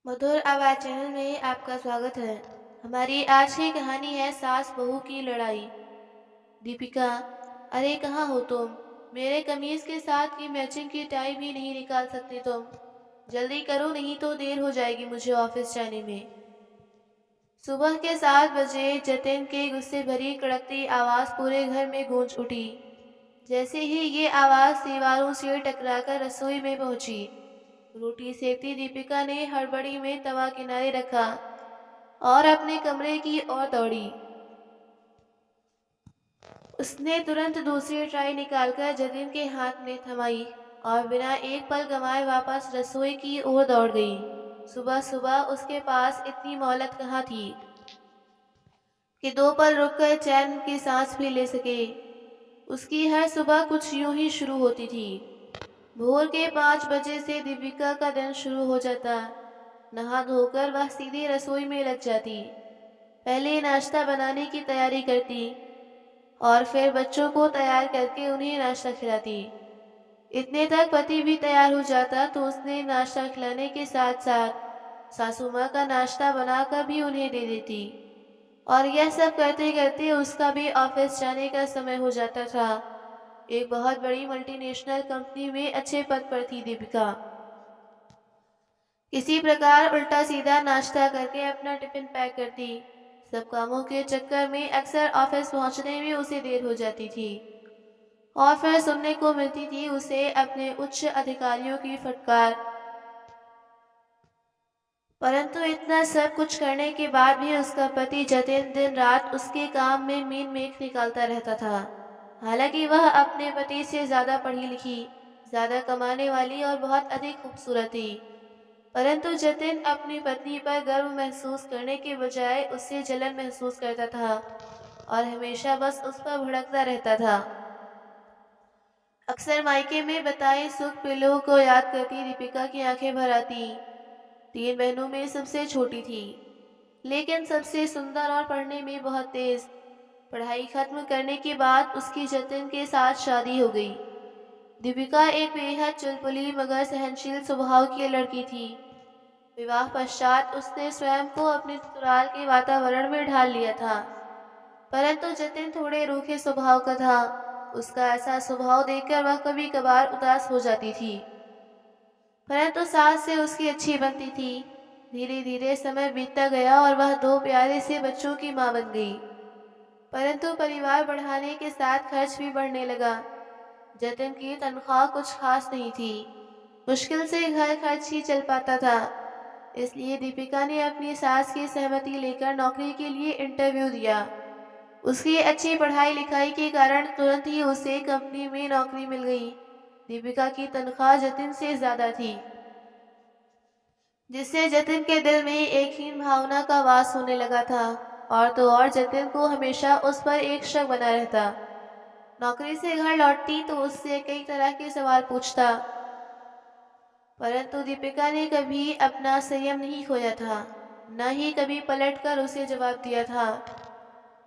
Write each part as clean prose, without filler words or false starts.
मधुर आवाज़ चैनल में आपका स्वागत है। हमारी आज की कहानी है सास बहू की लड़ाई। दीपिका, अरे कहाँ हो तुम? मेरे कमीज के साथ की मैचिंग की टाई भी नहीं निकाल सकते तुम। जल्दी करो नहीं तो देर हो जाएगी मुझे ऑफिस जाने में। सुबह के 7 बजे जतिन के गुस्से भरी कड़कती आवाज़ पूरे घर में गूंज उठी। जैसे ही ये आवाज़ दीवारों से टकराकर रसोई में पहुंची, रोटी सेकती दीपिका ने हड़बड़ी में तवा किनारे रखा और अपने कमरे की ओर दौड़ी। उसने तुरंत दूसरी ट्राई निकालकर जतिन के हाथ में थमाई और बिना एक पल गंवाए वापस रसोई की ओर दौड़ गई। सुबह सुबह उसके पास इतनी मोहलत कहाँ थी कि 2 पल रुककर चैन की सांस भी ले सके। उसकी हर सुबह कुछ यूं ही शुरू होती थी। भोर के 5 बजे से दीपिका का दिन शुरू हो जाता। नहा धोकर वह सीधी रसोई में लग जाती। पहले नाश्ता बनाने की तैयारी करती और फिर बच्चों को तैयार करके उन्हें नाश्ता खिलाती। इतने तक पति भी तैयार हो जाता तो उसने नाश्ता खिलाने के साथ साथ सासू माँ का नाश्ता बनाकर भी उन्हें दे देती। और यह सब करते करते उसका भी ऑफिस जाने का समय हो जाता था। एक बहुत बड़ी मल्टीनेशनल कंपनी में अच्छे पद पर थी दीपिका। किसी प्रकार उल्टा सीधा नाश्ता करके अपना टिफिन पैक करती। सब कामों के चक्कर में अक्सर ऑफिस पहुंचने में उसे देर हो जाती थी और फिर सुनने को मिलती थी उसे अपने उच्च अधिकारियों की फटकार। परंतु इतना सब कुछ करने के बाद भी उसका पति जतिन दिन रात उसके काम में मीन मेख निकालता रहता था। हालांकि वह अपने पति से ज्यादा पढ़ी लिखी, ज्यादा कमाने वाली और बहुत अधिक खूबसूरत थी, परंतु जतिन अपनी पत्नी पर गर्व महसूस करने के बजाय उससे जलन महसूस करता था और हमेशा बस उस पर भड़कता रहता था। अक्सर मायके में बताए सुख पलों को याद करती दीपिका की आंखें भर आती। 3 बहनों में सबसे छोटी थी, लेकिन सबसे सुंदर और पढ़ने में बहुत तेज। पढ़ाई खत्म करने के बाद उसकी जतिन के साथ शादी हो गई। दीपिका एक बेहद चुलबुली मगर सहनशील स्वभाव की लड़की थी। विवाह पश्चात उसने स्वयं को अपने ससुराल के वातावरण में ढाल लिया था, परंतु जतिन थोड़े रूखे स्वभाव का था। उसका ऐसा स्वभाव देखकर वह कभी कभार उदास हो जाती थी, परंतु सास से उसकी अच्छी बनती थी। धीरे धीरे समय बीतता गया और वह 2 प्यारे से बच्चों की मां बन गई। परंतु परिवार बढ़ाने के साथ खर्च भी बढ़ने लगा। जतिन की तनख्वाह कुछ खास नहीं थी, मुश्किल से घर खर्च ही चल पाता था। इसलिए दीपिका ने अपनी सास की सहमति लेकर नौकरी के लिए इंटरव्यू दिया। उसकी अच्छी पढ़ाई लिखाई के कारण तुरंत ही उसे कंपनी में नौकरी मिल गई। दीपिका की तनख्वाह जतिन से ज्यादा थी, जिससे जतिन के दिल में एक हीन भावना का वास होने लगा था। और तो और जतिन को हमेशा उस पर एक शक बना रहता। नौकरी से घर लौटती तो उससे कई तरह के सवाल पूछता, परंतु दीपिका ने कभी अपना संयम नहीं खोया था, न ही कभी पलटकर उसे जवाब दिया था।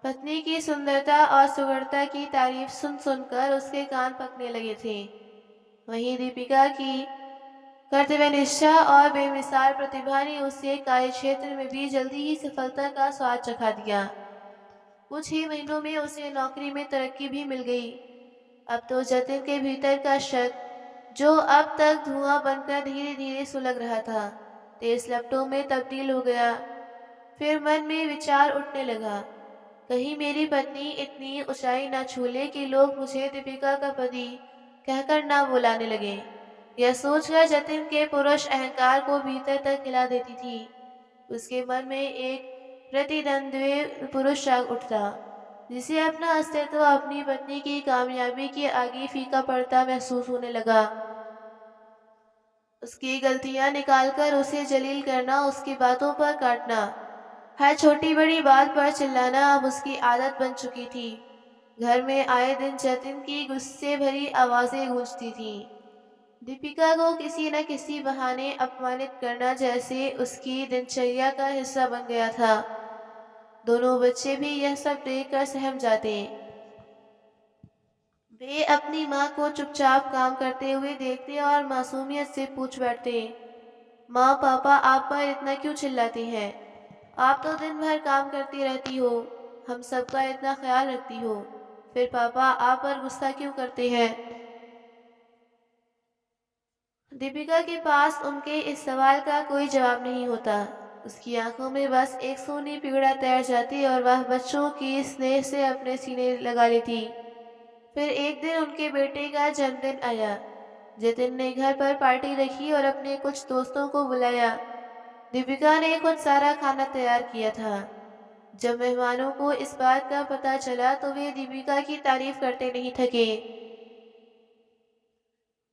पत्नी की सुंदरता और सुगढ़ता की तारीफ सुन सुनकर उसके कान पकने लगे थे। वहीं दीपिका की कर्तव्यनिष्ठा और बेमिसाल प्रतिभा ने उसे कार्य क्षेत्र में भी जल्दी ही सफलता का स्वाद चखा दिया। कुछ ही महीनों में उसे नौकरी में तरक्की भी मिल गई। अब तो जतिन के भीतर का शक, जो अब तक धुआं बनकर धीरे धीरे सुलग रहा था, तेज लपटों में तब्दील हो गया। फिर मन में विचार उठने लगा, कहीं मेरी पत्नी इतनी ऊंचाई न छू ले कि लोग मुझे दीपिका का पति कहकर ना बुलाने लगे। यह सोचकर जतिन के पुरुष अहंकार को भीतर तक हिला देती थी। उसके मन में एक प्रतिद्वंद्वी पुरुष जाग उठता, जिसे अपना अस्तित्व अपनी पत्नी की कामयाबी के आगे फीका पड़ता महसूस होने लगा। उसकी गलतियां निकालकर उसे जलील करना, उसकी बातों पर काटना, हर छोटी बड़ी बात पर चिल्लाना अब उसकी आदत बन चुकी थी। घर में आए दिन जतिन की गुस्से भरी आवाजें गूंजती थीं। दीपिका को किसी न किसी बहाने अपमानित करना जैसे उसकी दिनचर्या का हिस्सा बन गया था। दोनों बच्चे भी यह सब देखकर सहम जाते। वे अपनी माँ को चुपचाप काम करते हुए देखते और मासूमियत से पूछ बैठते, माँ पापा आप पर इतना क्यों चिल्लाते हैं? आप तो दिन भर काम करती रहती हो, हम सबका इतना ख्याल रखती हो, फिर पापा आप पर गुस्सा क्यों करते हैं? दीपिका के पास उनके इस सवाल का कोई जवाब नहीं होता। उसकी आंखों में बस एक सोनी पिघड़ा तैर जाती और वह बच्चों की स्नेह से अपने सीने लगा लेती। फिर एक दिन उनके बेटे का जन्मदिन आया। जतिन ने घर पर पार्टी रखी और अपने कुछ दोस्तों को बुलाया। दीपिका ने खुद सारा खाना तैयार किया था। जब मेहमानों को इस बात का पता चला तो वे दीपिका की तारीफ करते नहीं थके।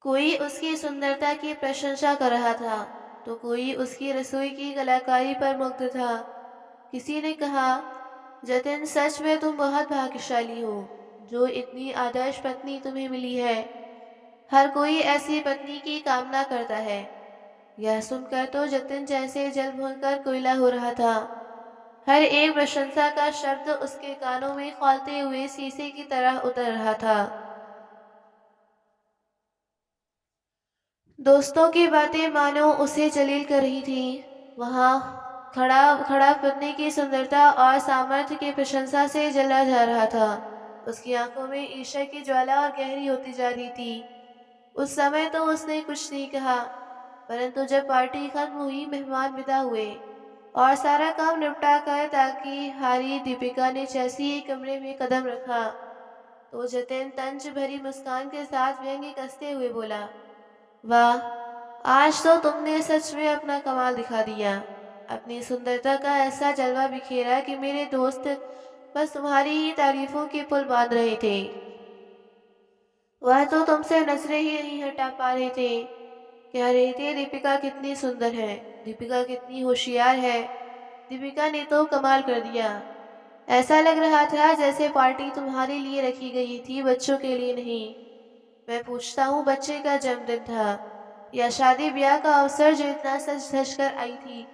कोई उसकी सुंदरता की प्रशंसा कर रहा था तो कोई उसकी रसोई की कलाकारी पर मुग्ध था। किसी ने कहा, जतिन सच में तुम बहुत भाग्यशाली हो जो इतनी आदर्श पत्नी तुम्हें मिली है। हर कोई ऐसी पत्नी की कामना करता है। यह सुनकर तो जतिन जैसे जल भूनकर कोयला हो रहा था। हर एक प्रशंसा का शब्द उसके कानों में खौलते हुए शीशे की तरह उतर रहा था। दोस्तों की बातें मानो उसे जलील कर रही थी। वहाँ खड़ा खड़ा पत्नी की सुंदरता और सामर्थ्य की प्रशंसा से जला जा रहा था। उसकी आंखों में ईर्ष्या की ज्वाला और गहरी होती जा रही थी। उस समय तो उसने कुछ नहीं कहा, परंतु जब पार्टी खत्म हुई, मेहमान विदा हुए और सारा काम निपटा कर ताकि हारी दीपिका ने जैसे ही कमरे में कदम रखा तो जतिन तंज भरी मुस्कान के साथ व्यंग्य कसते हुए बोला, वाह, आज तो तुमने सच में अपना कमाल दिखा दिया। अपनी सुंदरता का ऐसा जलवा बिखेरा कि मेरे दोस्त बस तुम्हारी ही तारीफों के पुल बांध रहे थे। वह तो तुमसे नजरें ही नहीं हटा पा रहे थे। कह रहे थे दीपिका कितनी सुंदर है, दीपिका कितनी होशियार है। दीपिका ने तो कमाल कर दिया। ऐसा लग रहा था जैसे पार्टी तुम्हारे लिए रखी गई थी, बच्चों के लिए नहीं। मैं पूछता हूँ, बच्चे का जन्मदिन था या शादी ब्याह का अवसर जो इतना सज धज कर आई थी?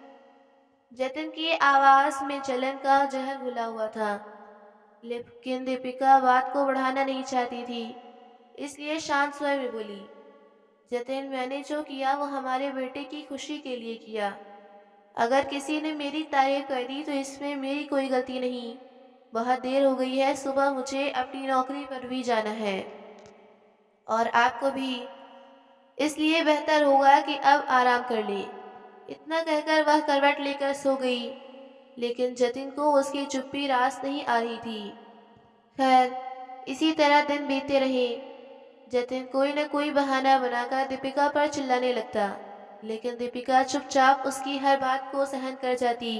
जतिन की आवाज में जलन का जहर घुला हुआ था, लेकिन दीपिका बात को बढ़ाना नहीं चाहती थी, इसलिए शांत स्वर में बोली, जतिन, मैंने जो किया वो हमारे बेटे की खुशी के लिए किया। अगर किसी ने मेरी तारीफ कर दी तो इसमें मेरी कोई गलती नहीं। बहुत देर हो गई है, सुबह मुझे अपनी नौकरी पर भी जाना है और आपको भी, इसलिए बेहतर होगा कि अब आराम कर ले। इतना कहकर वह करवट लेकर सो गई, लेकिन जतिन को उसकी चुप्पी रास नहीं आ रही थी। खैर, इसी तरह दिन बीते रहे। जतिन कोई न कोई बहाना बनाकर दीपिका पर चिल्लाने लगता, लेकिन दीपिका चुपचाप उसकी हर बात को सहन कर जाती।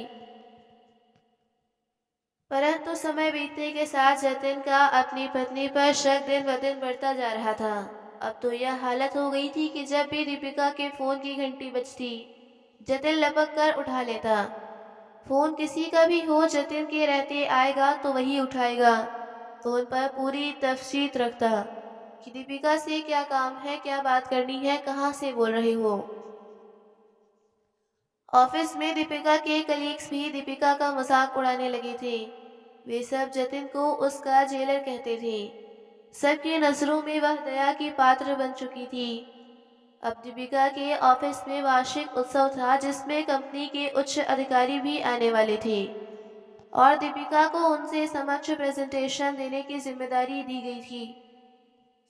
परंतु समय बीतने के साथ जतिन का अपनी पत्नी पर शक दिन ब दिन बढ़ता जा रहा था। अब तो यह हालत हो गई थी कि जब भी दीपिका के फोन की घंटी बजती, जतिन लपक कर उठा लेता। फोन किसी का भी हो, जतिन के रहते आएगा तो वही उठाएगा। फोन पर पूरी तफसीत रखता कि दीपिका से क्या काम है, क्या बात करनी है, कहाँ से बोल रहे हो। ऑफिस में दीपिका के कलीग्स भी दीपिका का मजाक उड़ाने लगे थे। वे सब जतिन को उसका जेलर कहते थे। सबकी नजरों में वह दया की पात्र बन चुकी थी। अब दीपिका के ऑफिस में वार्षिक उत्सव था जिसमें कंपनी के उच्च अधिकारी भी आने वाले थे और दीपिका को उनसे समक्ष प्रेजेंटेशन देने की जिम्मेदारी दी गई थी।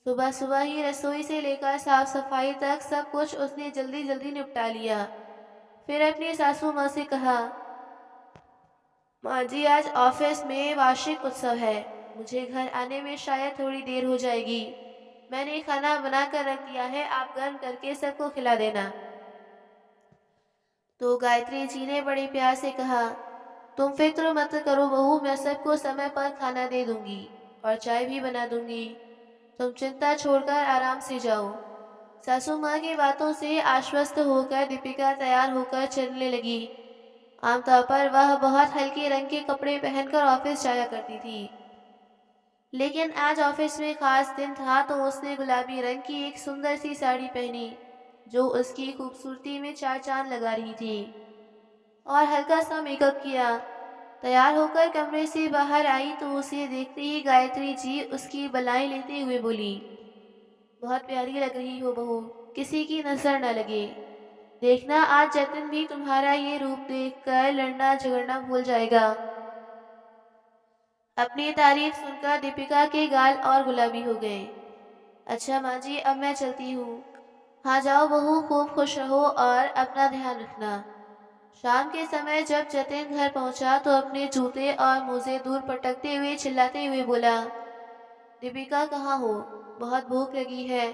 सुबह सुबह ही रसोई से लेकर साफ सफाई तक सब कुछ उसने जल्दी जल्दी निपटा लिया। फिर अपनी सासू माँ से कहा, माँ जी, आज ऑफिस में वार्षिक उत्सव है, मुझे घर आने में शायद थोड़ी देर हो जाएगी। मैंने खाना बना कर रख दिया है, आप गर्म करके सबको खिला देना। तो गायत्री जी ने बड़े प्यार से कहा, तुम फिक्र मत करो बहू, मैं सबको समय पर खाना दे दूंगी और चाय भी बना दूंगी। तुम चिंता छोड़कर आराम से जाओ। सासू माँ की बातों से आश्वस्त होकर दीपिका तैयार होकर चलने लगी। आमतौर पर वह बहुत हल्के रंग के कपड़े पहनकर ऑफिस जाया करती थी, लेकिन आज ऑफिस में खास दिन था तो उसने गुलाबी रंग की एक सुंदर सी साड़ी पहनी जो उसकी खूबसूरती में चार चांद लगा रही थी, और हल्का सा मेकअप किया। तैयार होकर कमरे से बाहर आई तो उसे देखते ही गायत्री जी उसकी बधाई लेते हुए बोली, बहुत प्यारी लग रही हो बहू, किसी की नजर न लगे। देखना आज जतिन भी तुम्हारा ये रूप देखकर लड़ना झगड़ना भूल जाएगा। अपनी तारीफ सुनकर दीपिका के गाल और गुलाबी हो गए। अच्छा माँ जी, अब मैं चलती हूँ। हाँ जाओ बहू, खूब खुश रहो और अपना ध्यान रखना। शाम के समय जब जतिन घर पहुंचा तो अपने जूते और मोजे दूर पटकते हुए चिल्लाते हुए बोला, दीपिका कहाँ हो? बहुत भूख लगी है,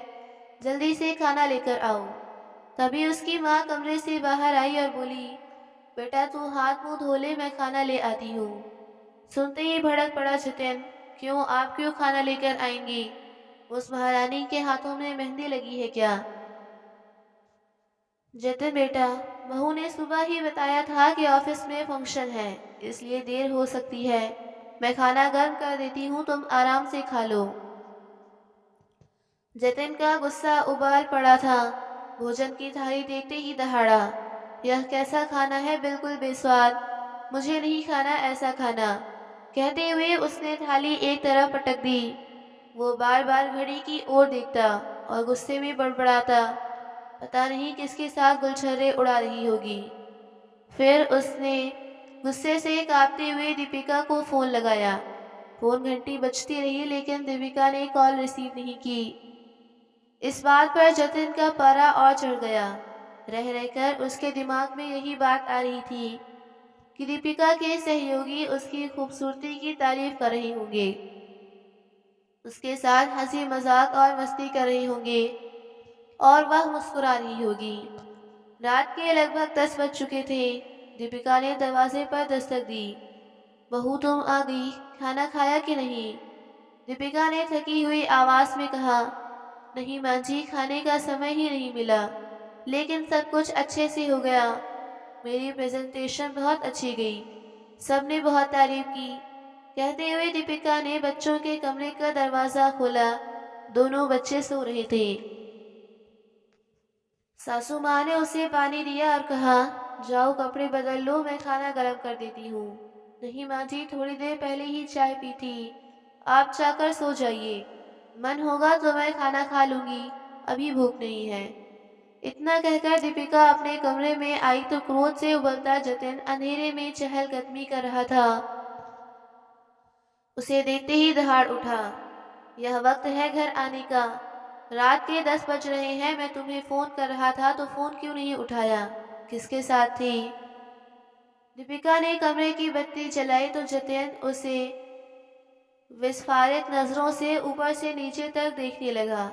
जल्दी से खाना लेकर आओ। तभी उसकी माँ कमरे से बाहर आई और बोली, बेटा तू हाथ मुंह धो ले, मैं खाना ले आती हूँ। सुनते ही भड़क पड़ा जतिन, क्यों, आप क्यों खाना लेकर आएंगी? उस महारानी के हाथों में मेहंदी लगी है क्या? जतिन बेटा, बहू ने सुबह ही बताया था कि ऑफिस में फंक्शन है, इसलिए देर हो सकती है। मैं खाना गर्म कर देती हूँ, तुम आराम से खा लो। जतिन का गुस्सा उबाल पड़ा था। भोजन की थाली देखते ही दहाड़ा, यह कैसा खाना है, बिल्कुल बेस्वाद। मुझे नहीं खाना ऐसा खाना। कहते हुए उसने थाली एक तरफ पटक दी। वो बार बार घड़ी की ओर देखता और गुस्से में बड़बड़ाता, पता नहीं किसके साथ गुलछर्रे उड़ा रही होगी। फिर उसने गुस्से से कांपते हुए दीपिका को फोन लगाया। फोन घंटी बजती रही लेकिन दीपिका ने कॉल रिसीव नहीं की। इस बात पर जतिन का पारा और चढ़ गया। रह रहकर उसके दिमाग में यही बात आ रही थी कि दीपिका के सहयोगी उसकी खूबसूरती की तारीफ कर रहे होंगे, उसके साथ हंसी मजाक और मस्ती कर रहे होंगे और वह मुस्कुरा रही होगी। रात के लगभग 10 बज चुके थे। दीपिका ने दरवाजे पर दस्तक दी। बहू तुम आ गई, खाना खाया कि नहीं? दीपिका ने थकी हुई आवाज में कहा, नहीं माँ जी, खाने का समय ही नहीं मिला, लेकिन सब कुछ अच्छे से हो गया। मेरी प्रेजेंटेशन बहुत अच्छी गई, सबने बहुत तारीफ की। कहते हुए दीपिका ने बच्चों के कमरे का दरवाजा खोला। दोनों बच्चे सो रहे थे। सासू माँ ने उसे पानी दिया और कहा, जाओ कपड़े बदल लो, मैं खाना गर्म कर देती हूँ। नहीं माँ जी, थोड़ी देर पहले ही चाय पी थी, आप जाकर सो जाइए। मन होगा तो मैं खाना खा लूंगी, अभी भूख नहीं है। इतना कहकर दीपिका अपने कमरे में आई तो क्रोध से उबलता जतिन अंधेरे में चहलकदमी कर रहा था। उसे देखते ही दहाड़ उठा, यह वक्त है घर आने का। रात के 10 बज रहे हैं, मैं तुम्हें फोन कर रहा था तो फोन क्यों नहीं उठाया? किसके साथ थी? दीपिका ने कमरे की बत्ती जलाई तो जतिन उसे विस्फारित नजरों से ऊपर से नीचे तक देखने लगा।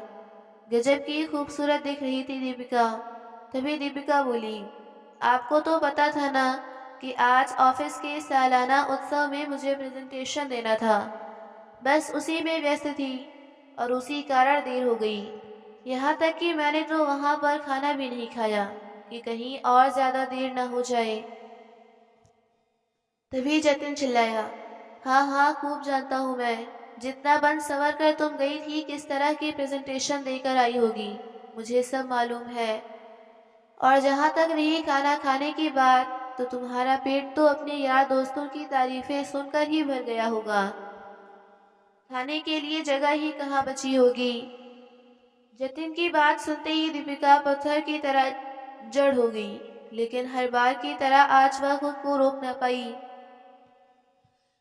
गजब की खूबसूरत दिख रही थी दीपिका। तभी दीपिका बोली, आपको तो पता था ना कि आज ऑफिस के सालाना उत्सव में मुझे प्रेजेंटेशन देना था, बस उसी में व्यस्त थी और उसी कारण देर हो गई। यहाँ तक कि मैंने तो वहाँ पर खाना भी नहीं खाया कि कहीं और ज्यादा देर ना हो जाए। तभी जतिन चिल्लाया, हाँ हाँ, खूब जानता हूँ मैं, जितना बन सवर कर तुम गई थी, किस तरह की प्रेजेंटेशन देकर आई होगी, मुझे सब मालूम है। और जहाँ तक रही खाना खाने की बात, तो तुम्हारा पेट तो अपने यार दोस्तों की तारीफें सुनकर ही भर गया होगा। खाने के लिए जगह ही कहाँ बची होगी। जतिन की बात सुनते ही दीपिका पत्थर की तरह जड़ हो गई, लेकिन हर बार की तरह आज वह खुद को रोक न पाई।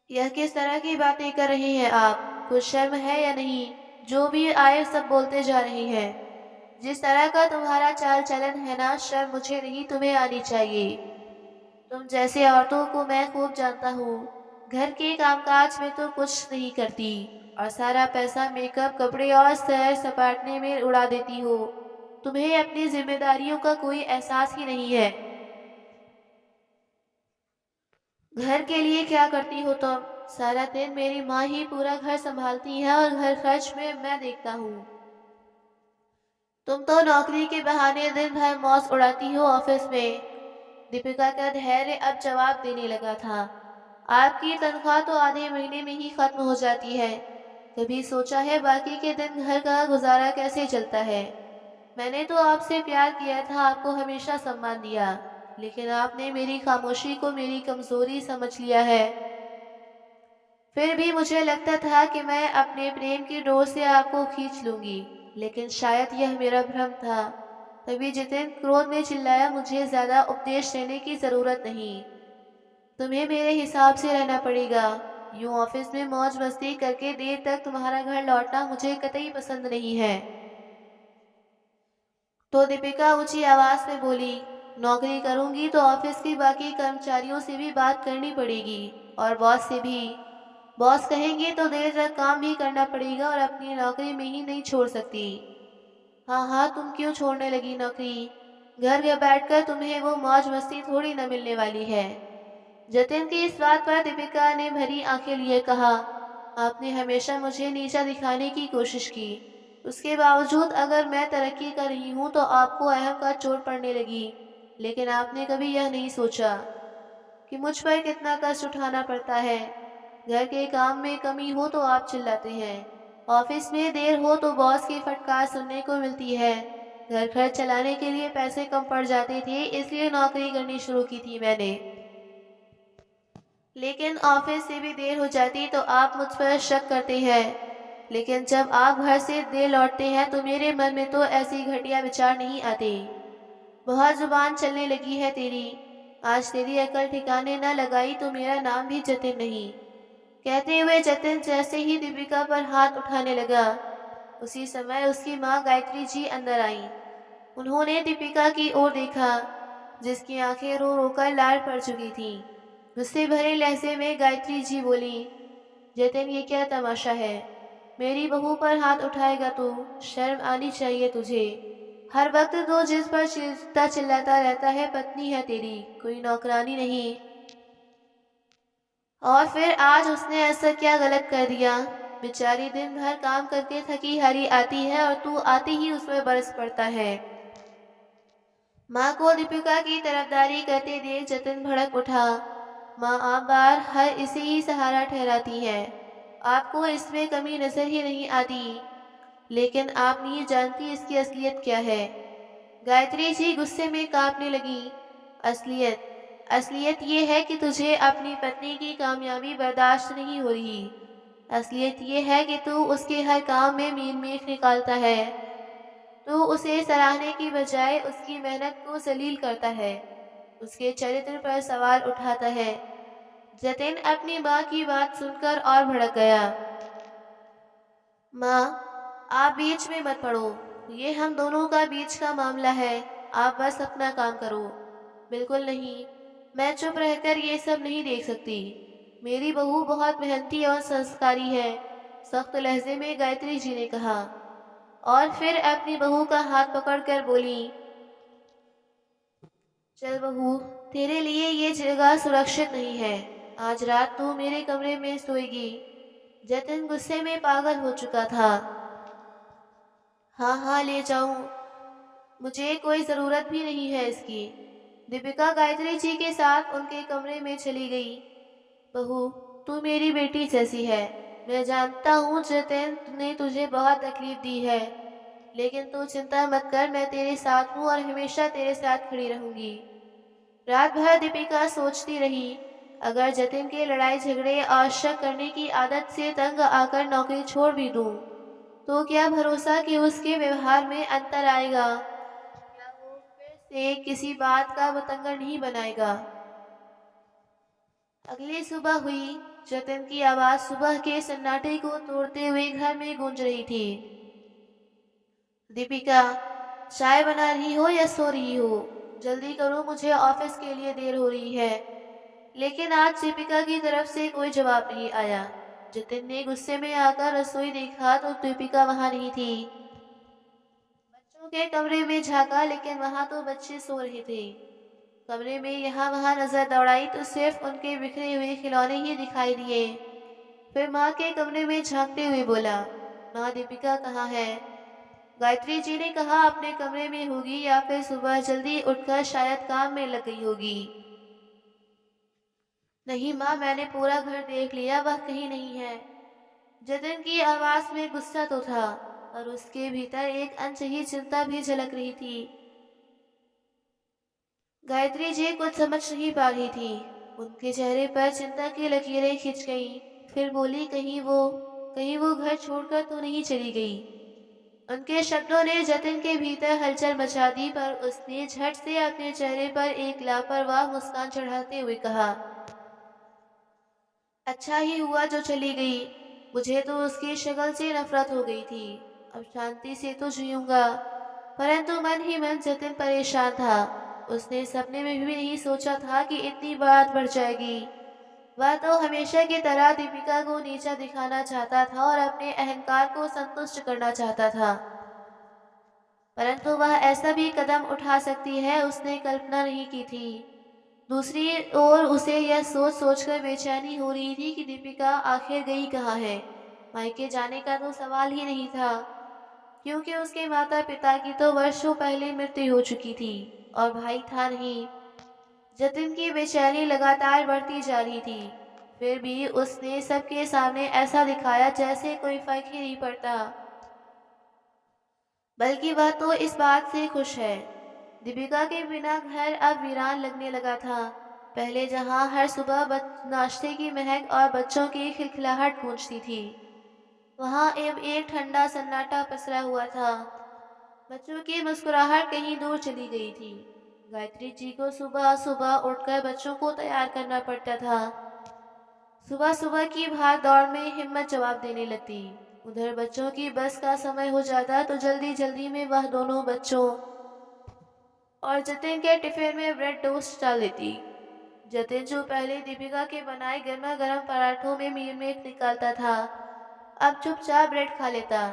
यह किस तरह की बातें कर रही हैं आप? कुछ शर्म है या नहीं? जो भी आए सब बोलते जा रहे हैं। जिस तरह का तुम्हारा चाल चलन है ना, शर्म मुझे नहीं, तुम्हें आनी चाहिए। तुम जैसे औरतों को मैं खूब जानता हूँ। घर के कामकाज में तो कुछ नहीं करती और सारा पैसा मेकअप, कपड़े और सैर सपाटने में उड़ा देती हो। तुम्हें अपनी जिम्मेदारियों का कोई एहसास ही नहीं है। घर के लिए क्या करती हो तुम? सारा दिन मेरी माँ ही पूरा घर संभालती है और घर खर्च में मैं देखता हूँ। तुम तो नौकरी के बहाने दिन भर मौज उड़ाती हो ऑफिस में। दीपिका का धैर्य अब जवाब देने लगा था। आपकी तनख्वाह तो आधे महीने में ही खत्म हो जाती है। कभी सोचा है बाकी के दिन घर का गुजारा कैसे चलता है? मैंने तो आपसे प्यार किया था, आपको हमेशा सम्मान दिया, लेकिन आपने मेरी खामोशी को मेरी कमजोरी समझ लिया है। फिर भी मुझे लगता था कि मैं अपने प्रेम की डोर से आपको खींच लूंगी, लेकिन शायद यह मेरा भ्रम था। तभी जतिन क्रोध में चिल्लाया, मुझे ज्यादा उपदेश देने की जरूरत नहीं। तुम्हें मेरे हिसाब से रहना पड़ेगा। यूं ऑफिस में मौज मस्ती करके देर तक तुम्हारा घर लौटना मुझे कतई पसंद नहीं है। तो दीपिका ऊंची आवाज में बोली, नौकरी करूंगी तो ऑफिस के बाकी कर्मचारियों से भी बात करनी पड़ेगी और बॉस से भी। बॉस कहेंगे तो देर तक काम भी करना पड़ेगा और अपनी नौकरी में ही नहीं छोड़ सकती। हाँ हाँ, तुम क्यों छोड़ने लगी नौकरी? घर बैठकर तुम्हें वो मौज मस्ती थोड़ी न मिलने वाली है। जतिन की इस बात पर दीपिका ने भरी आंखें लिए कहा, आपने हमेशा मुझे नीचा दिखाने की कोशिश की। उसके बावजूद अगर मैं तरक्की कर रही हूँ तो आपको अहम का चोट पड़ने लगी। लेकिन आपने कभी यह नहीं सोचा कि मुझ पर कितना कष्ट उठाना पड़ता है। घर के काम में कमी हो तो आप चिल्लाते हैं, ऑफिस में देर हो तो बॉस की फटकार सुनने को मिलती है। घर खर्च चलाने के लिए पैसे कम पड़ जाते थे, इसलिए नौकरी करनी शुरू की थी मैंने। लेकिन ऑफिस से भी देर हो जाती तो आप मुझ पर शक करते हैं। लेकिन जब आप घर से देर लौटते हैं तो मेरे मन में तो ऐसी घटिया विचार नहीं आते। बहुत जुबान चलने लगी है तेरी। आज तेरी अकल ठिकाने न लगाई तो मेरा नाम भी जतिन नहीं। कहते हुए जतिन जैसे ही दीपिका पर हाथ उठाने लगा, उसी समय उसकी माँ गायत्री जी अंदर आईं। उन्होंने दीपिका की ओर देखा, जिसकी आंखें रो रो कर लाल पड़ चुकी थीं। गुस्से भरे लहजे में गायत्री जी बोली, जतिन ये क्या तमाशा है? मेरी बहू पर हाथ उठाएगा तू? शर्म आनी चाहिए तुझे। हर वक्त तो जिस पर चिल्लाता रहता है पत्नी है तेरी, कोई नौकरानी नहीं। और फिर आज उसने ऐसा क्या गलत कर दिया? बेचारी दिन भर काम करके थकी हारी आती है और तू आते ही उसमें बरस पड़ता है। माँ को दीपिका की तरफदारी करते देख जतिन भड़क उठा। माँ आप बार हर इसे ही सहारा ठहराती है, आपको इसमें कमी नजर ही नहीं आती। लेकिन आप नहीं जानती इसकी असलियत क्या है। गायत्री जी गुस्से में कांपने लगी। असलियत असलियत ये है कि तुझे अपनी पत्नी की कामयाबी बर्दाश्त नहीं हो रही। असलियत ये है कि तू उसके हर काम में मीन मेख निकालता है। तू उसे सराहने की बजाय उसकी मेहनत को जलील करता है, उसके चरित्र पर सवाल उठाता है। जतिन अपनी माँ की बात सुनकर और भड़क गया। माँ, आप बीच में मत पड़ो। ये हम दोनों का बीच का मामला है। आप बस अपना काम करो। बिल्कुल नहीं, मैं चुप रहकर ये सब नहीं देख सकती। मेरी बहू बहुत मेहनती और संस्कारी है, सख्त लहजे में गायत्री जी ने कहा। और फिर अपनी बहू का हाथ पकड़कर बोली, चल बहू, तेरे लिए ये जगह सुरक्षित नहीं है। आज रात तू मेरे कमरे में सोएगी। जतिन गुस्से में पागल हो चुका था। हाँ हाँ, ले जाऊं, मुझे कोई जरूरत भी नहीं है इसकी। दीपिका गायत्री जी के साथ उनके कमरे में चली गई। बहू, तू मेरी बेटी जैसी है। मैं जानता हूँ जतिन ने तुझे बहुत तकलीफ दी है, लेकिन तू चिंता मत कर, मैं तेरे साथ हूँ और हमेशा तेरे साथ खड़ी रहूंगी। रात भर दीपिका सोचती रही, अगर जतिन के लड़ाई झगड़े और शक करने की आदत से तंग आकर नौकरी छोड़ भी दूं, तो क्या भरोसा कि उसके व्यवहार में अंतर आएगा या वो फिर से किसी बात का बतंगड़ नहीं बनाएगा। अगली सुबह हुई। जतिन की आवाज सुबह के सन्नाटे को तोड़ते हुए घर में गूंज रही थी। दीपिका, चाय बना रही हो या सो रही हो? जल्दी करो, मुझे ऑफिस के लिए देर हो रही है। लेकिन आज दीपिका की तरफ से कोई जवाब नहीं आया। जतिन ने गुस्से में आकर रसोई देखा तो दीपिका वहां नहीं थी। बच्चों के कमरे में झांका, लेकिन वहां तो बच्चे सो रहे थे। कमरे में यहाँ वहां नजर दौड़ाई तो सिर्फ उनके बिखरे हुए खिलौने ही दिखाई दिए। फिर माँ के कमरे में झांकते हुए बोला, माँ दीपिका कहाँ है? गायत्री जी ने कहा अपने कमरे में होगी या फिर सुबह जल्दी उठकर शायद काम में लग गई होगी। नहीं माँ, मैंने पूरा घर देख लिया, वह कहीं नहीं है। जतिन की आवाज में गुस्सा तो था और उसके भीतर एक अनचाही चिंता भी झलक रही थी। गायत्री जी कुछ समझ नहीं पा रही थी। उनके चेहरे पर चिंता की लकीरें खिंच गईं। फिर बोली, कहीं वो घर छोड़कर तो नहीं चली गई? उनके शब्दों ने जतिन के भीतर हलचल मचा दी, पर उसने झट से अपने चेहरे पर एक लापरवाह मुस्कान चढ़ाते हुए कहा, अच्छा ही हुआ जो चली गई। मुझे तो उसकी शक्ल से नफरत हो गई थी। अब शांति से तो जीऊंगा। परंतु मन ही मन जतिन परेशान था। उसने सपने में भी नहीं सोचा था कि इतनी बात बढ़ जाएगी। वह तो हमेशा की तरह दीपिका को नीचा दिखाना चाहता था और अपने अहंकार को संतुष्ट करना चाहता था। परंतु वह ऐसा भी कदम उठा सकती है, उसने कल्पना नहीं की थी। दूसरी ओर उसे यह सोच सोचकर बेचैनी हो रही थी कि दीपिका आखिर गई कहाँ है। मायके जाने का तो सवाल ही नहीं था, क्योंकि उसके माता पिता की तो वर्षों पहले मृत्यु हो चुकी थी और भाई था नहीं। जतिन की बेचैनी लगातार बढ़ती जा रही थी। फिर भी उसने सबके सामने ऐसा दिखाया जैसे कोई फर्क ही नहीं पड़ता, बल्कि वह तो इस बात से खुश है। दीपिका के बिना घर अब वीरान लगने लगा था। पहले जहां हर सुबह नाश्ते की महक और बच्चों की खिलखिलाहट गूंजती थी, वहां अब एक ठंडा सन्नाटा पसरा हुआ था। बच्चों की मुस्कुराहट कहीं दूर चली गई थी। गायत्री जी को सुबह सुबह उठकर बच्चों को तैयार करना पड़ता था। सुबह सुबह की भाग दौड़ में हिम्मत जवाब देने लगती। उधर बच्चों की बस का समय हो जाता तो जल्दी जल्दी में वह दोनों बच्चों और जतिन के टिफिन में ब्रेड टोस्ट डाल देती। जतिन जो पहले दीपिका के बनाए गर्मा गर्म पराठों में मीट निकालता था, अब चुपचाप ब्रेड खा लेता।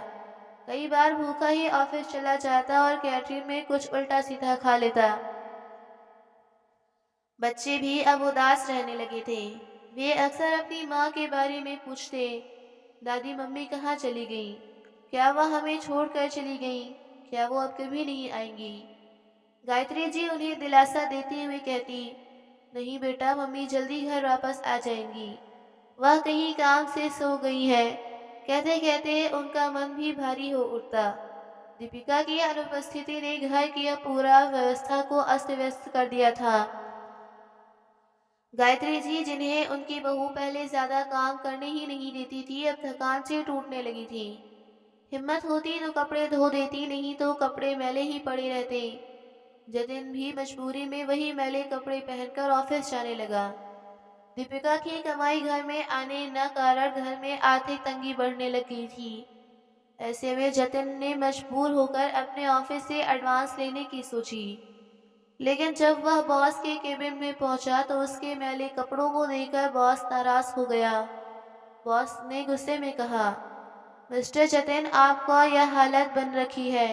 कई बार भूखा ही ऑफिस चला जाता और कैंटीन में कुछ उल्टा सीधा खा लेता। बच्चे भी अब उदास रहने लगे थे। वे अक्सर अपनी माँ के बारे में पूछते, दादी मम्मी कहाँ चली गई? क्या वह हमें छोड़कर चली गई? क्या वो अब कभी नहीं आएंगी? गायत्री जी उन्हें दिलासा देते हुए कहती, नहीं बेटा, मम्मी जल्दी घर वापस आ जाएंगी। वह कहीं काम से सो गई है। कहते कहते उनका मन भी भारी हो उठता। दीपिका की अनुपस्थिति ने घर की पूरा व्यवस्था को अस्त व्यस्त कर दिया था। गायत्री जी, जिन्हें उनकी बहू पहले ज्यादा काम करने ही नहीं देती थी, अब थकान से टूटने लगी थी। हिम्मत होती तो कपड़े धो देती, नहीं तो कपड़े मैले ही पड़े रहते। जतिन भी मजबूरी में वही मैले कपड़े पहनकर ऑफिस जाने लगा। दीपिका की कमाई घर में आने न कारण घर में आर्थिक तंगी बढ़ने लग गई थी। ऐसे में जतिन ने मजबूर होकर अपने ऑफिस से एडवांस लेने की सोची। लेकिन जब वह बॉस के केबिन में पहुंचा तो उसके मैले कपड़ों को देखकर बॉस नाराज हो गया। बॉस ने गुस्से में कहा, मिस्टर जतिन, आपका यह हालत बन रखी है।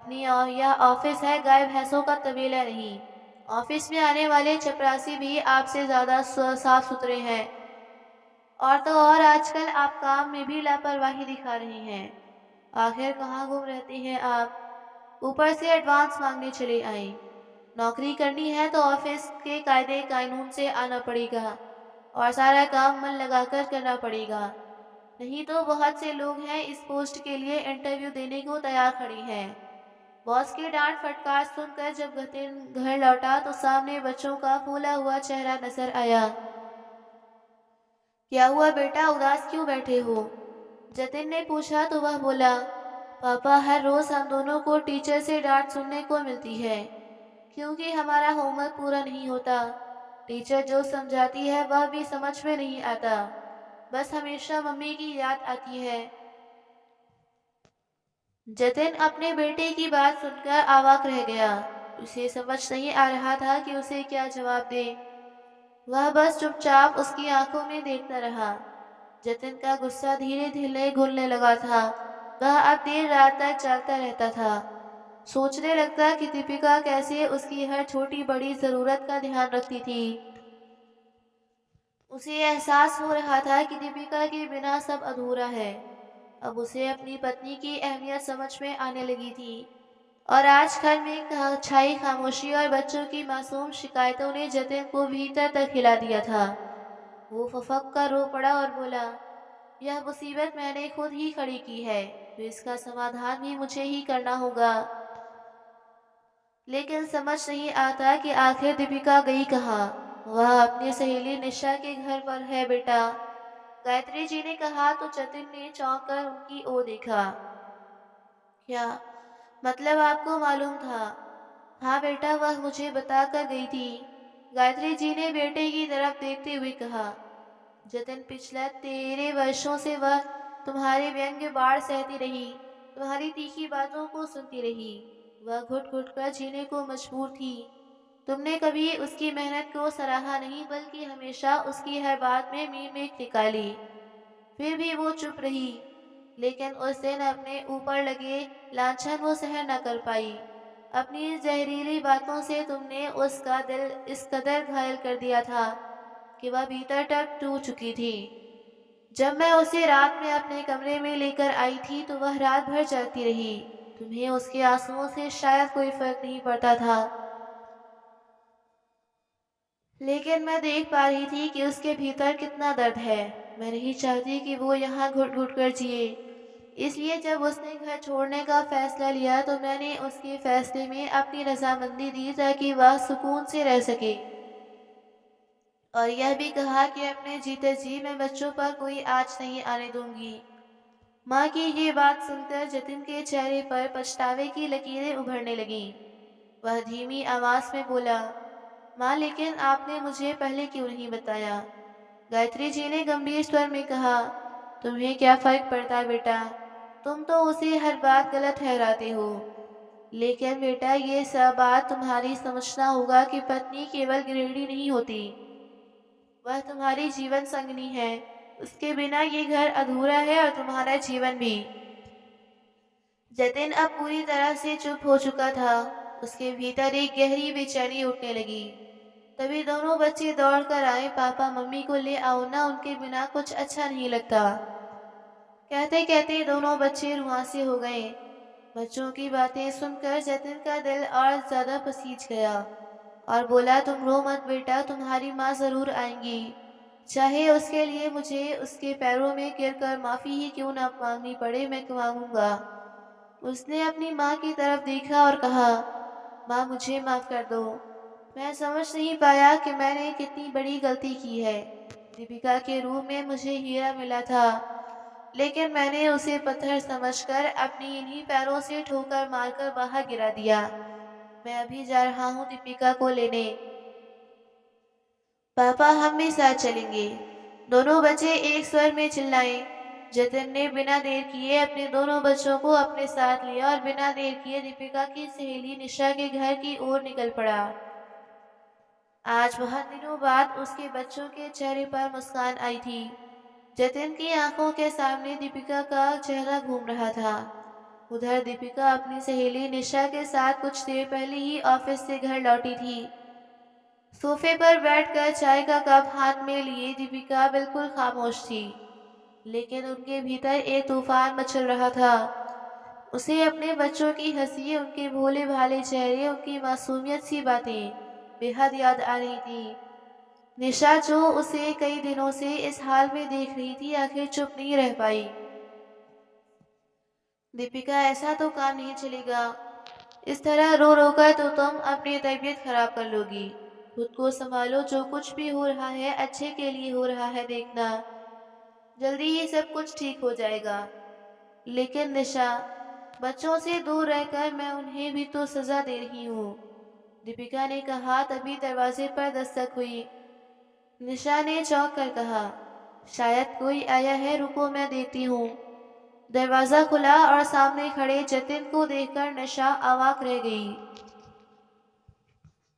यह ऑफिस है, गाय भैंसों का तबेला नहीं। ऑफिस में आने वाले चपरासी भी आपसे ज्यादा साफ सुथरे हैं। और तो और आजकल आप काम में भी लापरवाही दिखा रहे हैं। आखिर कहाँ गुम रहते हैं आप? ऊपर से एडवांस मांगने चले आए। नौकरी करनी है तो ऑफिस के कायदे कानून से आना पड़ेगा और सारा काम मन लगाकर करना पड़ेगा। नहीं तो बहुत से लोग हैं इस पोस्ट के लिए इंटरव्यू देने को तैयार खड़े हैं। बॉस की डांट फटकार सुनकर जब जतिन घर लौटा तो सामने बच्चों का फूला हुआ चेहरा नजर आया। क्या हुआ बेटा, उदास क्यों बैठे हो? जतिन ने पूछा तो वह बोला, पापा, हर रोज हम दोनों को टीचर से डांट सुनने को मिलती है, क्योंकि हमारा होमवर्क पूरा नहीं होता। टीचर जो समझाती है वह भी समझ में नहीं आता। बस हमेशा मम्मी की याद आती है। जतिन अपने बेटे की बात सुनकर अवाक रह गया। उसे समझ नहीं आ रहा था कि उसे क्या जवाब दे। वह बस चुपचाप उसकी आंखों में देखता रहा। जतिन का गुस्सा धीरे धीरे घुलने लगा था। वह अब देर रात तक जागता रहता था। सोचने लगता कि दीपिका कैसे उसकी हर छोटी बड़ी जरूरत का ध्यान रखती थी। उसे एहसास हो रहा था कि दीपिका के बिना सब अधूरा है। अब उसे अपनी पत्नी की अहमियत समझ में आने लगी थी। और आज घर में छाई खामोशी और बच्चों की मासूम शिकायतों ने जतिन को भीतर तक हिला दिया था। वो फफक कर रो पड़ा और बोला, यह मुसीबत मैंने खुद ही खड़ी की है, तो इसका समाधान भी मुझे ही करना होगा। लेकिन समझ नहीं आता कि आखिर दीपिका गई कहाँ। वह अपनी सहेली निशा के घर पर है बेटा, गायत्री जी ने कहा तो जतिन ने चौंक कर उनकी ओर देखा। क्या मतलब आपको मालूम था? हाँ बेटा, वह मुझे बता कर गई थी। गायत्री जी ने बेटे की तरफ देखते हुए कहा। जतिन, पिछले 13 वर्षों से वह तुम्हारे व्यंग्य बाढ़ सहती रही, तुम्हारी तीखी बातों को सुनती रही। वह घुट घुट कर जीने को मजबूर थी। तुमने कभी उसकी मेहनत को सराहा नहीं, बल्कि हमेशा उसकी हर बात में मीठ निकाली। फिर भी वो चुप रही। लेकिन उस दिन अपने ऊपर लगे लांछन वो सहन न कर पाई। अपनी जहरीली बातों से तुमने उसका दिल इस कदर घायल कर दिया था कि वह भीतर तक टूट चुकी थी। जब मैं उसे रात में अपने कमरे में लेकर आई थी तो वह रात भर जागती रही। तुम्हें उसके आंसुओं से शायद कोई फर्क नहीं पड़ता था, लेकिन मैं देख पा रही थी कि उसके भीतर कितना दर्द है। मैं नहीं चाहती कि वो यहाँ घुट घुट कर जिए। इसलिए जब उसने घर छोड़ने का फैसला लिया तो मैंने उसके फैसले में अपनी रजामंदी दी, ताकि वह सुकून से रह सके। और यह भी कहा कि अपने जीते जी मैं बच्चों पर कोई आँच नहीं आने दूंगी। माँ की ये बात सुनकर जतिन के चेहरे पर पछतावे की लकीरें उभरने लगीं। वह धीमी आवाज में बोला, माँ, लेकिन आपने मुझे पहले क्यों नहीं बताया? गायत्री जी ने गंभीर स्वर में कहा, तुम्हें क्या फर्क पड़ता बेटा? तुम तो उसे हर बात गलत ठहराते हो। लेकिन बेटा, ये सब बात तुम्हारी समझना होगा कि पत्नी केवल गृहिणी नहीं होती, वह तुम्हारी जीवन संगनी है। उसके बिना ये घर अधूरा है और तुम्हारा जीवन भी। जतिन अब पूरी तरह से चुप हो चुका था। उसके भीतर एक गहरी बेचैनी उठने लगी। तभी दोनों बच्चे दौड़ कर आए। पापा, मम्मी को ले आओ ना, उनके बिना कुछ अच्छा नहीं लगता। कहते कहते दोनों बच्चे रुआंसे हो गए। बच्चों की बातें सुनकर जतिन का दिल और ज्यादा पसीज गया और बोला, तुम रो मत बेटा, तुम्हारी माँ जरूर आएंगी। चाहे उसके लिए मुझे उसके पैरों में गिरकर माफी ही क्यों ना मांगनी पड़े, मैं मांगूंगा। उसने अपनी माँ की तरफ देखा और कहा, माँ, मुझे माफ कर दो। मैं समझ नहीं पाया कि मैंने कितनी बड़ी गलती की है। दीपिका के रूप में मुझे हीरा मिला था, लेकिन मैंने उसे पत्थर समझकर अपनी इन्हीं पैरों से ठोकर मारकर बाहर गिरा दिया। मैं अभी जा रहा हूँ दीपिका को लेने। पापा, हम भी साथ चलेंगे। दोनों बच्चे एक स्वर में चिल्लाए। जतिन ने बिना देर किए अपने दोनों बच्चों को अपने साथ लिया और बिना देर किए दीपिका की सहेली निशा के घर की ओर निकल पड़ा। आज बहुत दिनों बाद उसके बच्चों के चेहरे पर मुस्कान आई थी। जतिन की आंखों के सामने दीपिका का चेहरा घूम रहा था। उधर दीपिका अपनी सहेली निशा के साथ कुछ देर पहले ही ऑफिस से घर लौटी थी। सोफे पर बैठकर चाय का कप हाथ में लिए दीपिका बिल्कुल खामोश थी, लेकिन उनके भीतर एक तूफान मचल रहा था। उसे अपने बच्चों की हंसी, उनके भोले भाले चेहरे, उनकी मासूमियत सी बातें बेहद याद आ रही थी। निशा, जो उसे कई दिनों से इस हाल में देख रही थी, आखिर चुप नहीं रह पाई। दीपिका, ऐसा तो काम नहीं चलेगा। इस तरह रो रो कर तो तुम अपनी तबीयत खराब कर लोगी। खुद को संभालो। जो कुछ भी हो रहा है अच्छे के लिए हो रहा है, देखना जल्दी ही सब कुछ ठीक हो जाएगा। लेकिन निशा, बच्चों से दूर रहकर मैं उन्हें भी तो सजा दे रही हूँ, दीपिका ने कहा। तभी दरवाजे पर दस्तक हुई। निशा ने चौंक कर कहा, शायद कोई आया है, रुको मैं देखती हूँ। दरवाजा खुला और सामने खड़े जतिन को देखकर निशा अवाक रह गई।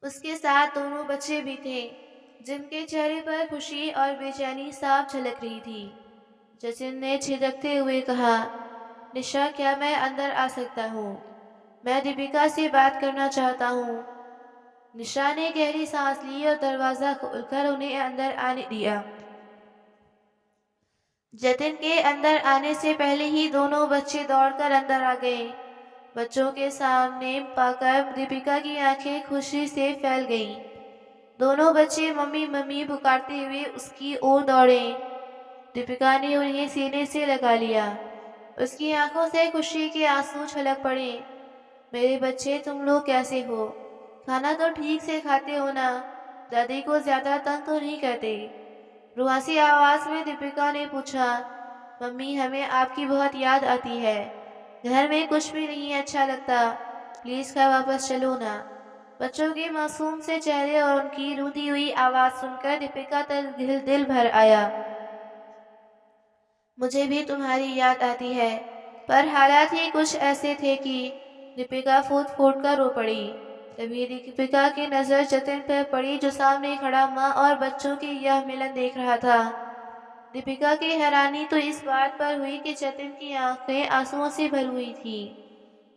उसके साथ दोनों बच्चे भी थे, जिनके चेहरे पर खुशी और बेचैनी साफ झलक रही थी। जतिन ने झिझकते हुए कहा, निशा, क्या मैं अंदर आ सकता हूँ? मैं दीपिका से बात करना चाहता हूँ। निशा ने गहरी सांस ली और दरवाजा खोलकर उन्हें अंदर आने दिया। जतिन के अंदर आने से पहले ही दोनों बच्चे दौड़कर अंदर आ गए। बच्चों के सामने पाकर दीपिका की आंखें खुशी से फैल गईं। दोनों बच्चे मम्मी मम्मी पुकारते हुए उसकी ओर दौड़े। दीपिका ने उन्हें सीने से लगा लिया। उसकी आंखों से खुशी के आंसू छलक पड़े। मेरे बच्चे, तुम लोग कैसे हो? खाना तो ठीक से खाते हो ना? दादी को ज्यादा तंग तो नहीं करते? रुआसी आवाज में दीपिका ने पूछा। मम्मी, हमें आपकी बहुत याद आती है। घर में कुछ भी नहीं अच्छा लगता। प्लीज घर वापस चलो ना। बच्चों के मासूम से चेहरे और उनकी रूठी हुई आवाज सुनकर दीपिका तक दिल भर आया। मुझे भी तुम्हारी याद आती है। पर हालात ही कुछ ऐसे थे कि दीपिका फूट फूट कर रो पड़ी। तभी दीपिका की नजर जतिन पर पड़ी, जो सामने खड़ा माँ और बच्चों की यह मिलन देख रहा था। दीपिका की हैरानी तो इस बात पर हुई कि जतिन की आंखें आंसुओं से भरी हुई थी।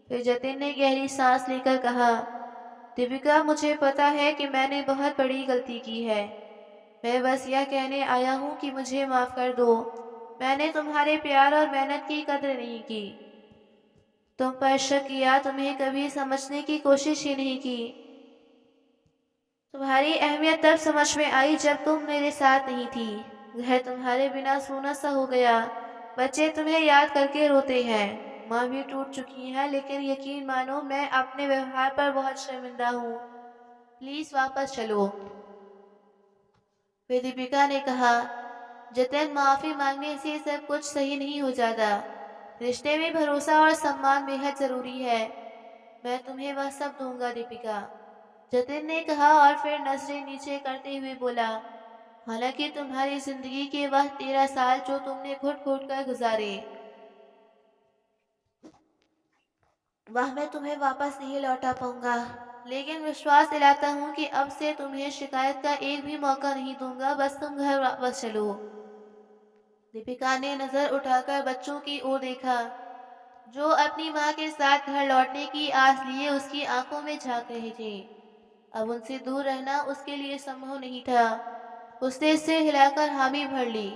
फिर जतिन ने गहरी सांस लेकर कहा, दीपिका, मुझे पता है कि मैंने बहुत बड़ी गलती की है। मैं बस यह कहने आया हूँ कि मुझे माफ कर दो। मैंने तुम्हारे प्यार और मेहनत की कदर नहीं की। तुम पर शक किया, तुम्हें कभी समझने की कोशिश ही नहीं की। तुम्हारी अहमियत तब समझ में आई जब तुम मेरे साथ नहीं थी। घर तुम्हारे बिना सूना सा हो गया। बच्चे तुम्हें याद करके रोते हैं। माँ भी टूट चुकी है, लेकिन यकीन मानो मैं अपने व्यवहार पर बहुत शर्मिंदा हूँ। प्लीज वापस चलो। फिर दीपिका ने कहा, जतिन, माफी मांगने से सब कुछ सही नहीं हो जाता। रिश्ते में भरोसा और सम्मान बेहद जरूरी है। मैं तुम्हें वह सब दूंगा दीपिका, जतिन ने कहा और फिर नजरें नीचे करते हुए बोला, हालांकि तुम्हारी जिंदगी के वह 13 साल जो तुमने घुट घुट कर गुजारे, वह मैं तुम्हें वापस नहीं लौटा पाऊंगा। लेकिन विश्वास दिलाता हूँ कि अब से तुम्हें शिकायत का एक भी मौका नहीं दूंगा। बस तुम घर वापस चलो। दीपिका ने नजर उठाकर बच्चों की ओर देखा, जो अपनी माँ के साथ घर लौटने की आस लिए उसकी आंखों में झांक रहे थे। अब उनसे दूर रहना उसके लिए संभव नहीं था। उसने सिर हिलाकर हामी भर ली।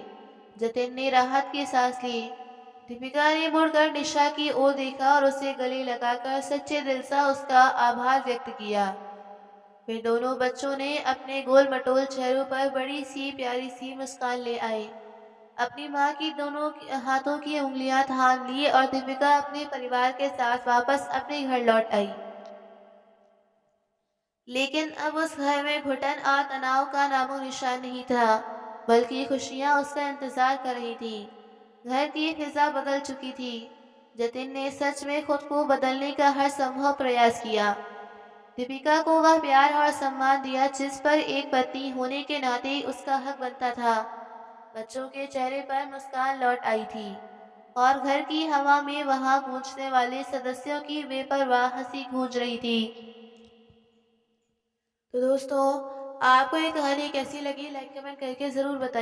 जतिन ने राहत की सांस ली। दीपिका ने मुड़कर निशा की ओर देखा और उसे गले लगाकर सच्चे दिल से उसका आभार व्यक्त किया। फिर दोनों बच्चों ने अपने गोल मटोल चेहरों पर बड़ी सी प्यारी सी मुस्कान ले आए। अपनी माँ की दोनों हाथों की उंगलियां थाम ली और दीपिका अपने परिवार के साथ वापस अपने घर लौट आई। लेकिन अब उस घर में घुटन और तनाव का नामो निशान नहीं था, बल्कि खुशियां उसका इंतजार कर रही थी। घर की फिजा बदल चुकी थी। जतिन ने सच में खुद को बदलने का हर संभव प्रयास किया। दीपिका को वह प्यार और सम्मान दिया जिस पर एक पत्नी होने के नाते उसका हक बनता था। बच्चों के चेहरे पर मुस्कान लौट आई थी और घर की हवा में वहां गूंजने वाले सदस्यों की बेपरवाह हंसी गूंज रही थी। तो दोस्तों, आपको ये कहानी कैसी लगी, लाइक कमेंट करके ज़रूर बताइए।